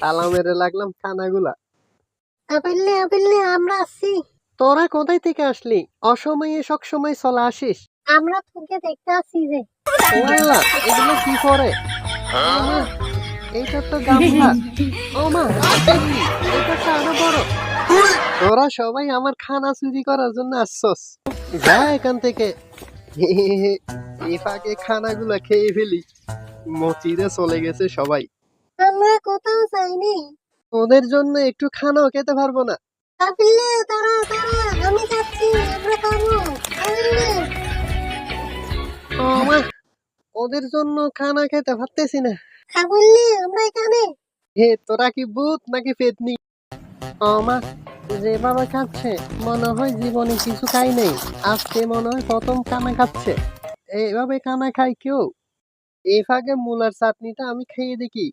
তালা মেরে লাগলাম খানাগুলা। আপেলে আপেলে আমরা আসছি। তোরা কোথায় থেকে আসলি? অসময়ে সব সময় চলে আসিস। আমরা তোকে দেখতে আসছি যে। ও আল্লাহ, এগুলো কি পরে? ও মা, এইটা তো গামছা। ও মা, এটা কি? এটা তো আরো বড়। তোরা সবাই আমার খানা চুরি করার জন্য আসছস। যা এখান থেকে। এই ফাঁকে খানাগুলা খেয়ে ফেলি। মচিরে চলে গেছে সবাই। আমরা কোথাও যাইনি। ওদের জন্য একটু খানাও খেতে পারবো না। আপেলে তারা তারা আমি যাচ্ছি, আমরা খাবো। আপেলে ও মা, ওদের জন্য খানা খেতে পারতেছি না। আপেলে আমরা এখানে। হে, তোরা কি ভূত নাকি পেতনি? ও মা, যেভাবে খাচ্ছে মনে হয় জীবনে কিছু খাই নেই। আজকে মনে হয় প্রথম খানা খাচ্ছে। এইভাবে খানা খাই কেউ? এই ফাঁকে মূলার চাটনিটা আমি খেয়ে দেখি।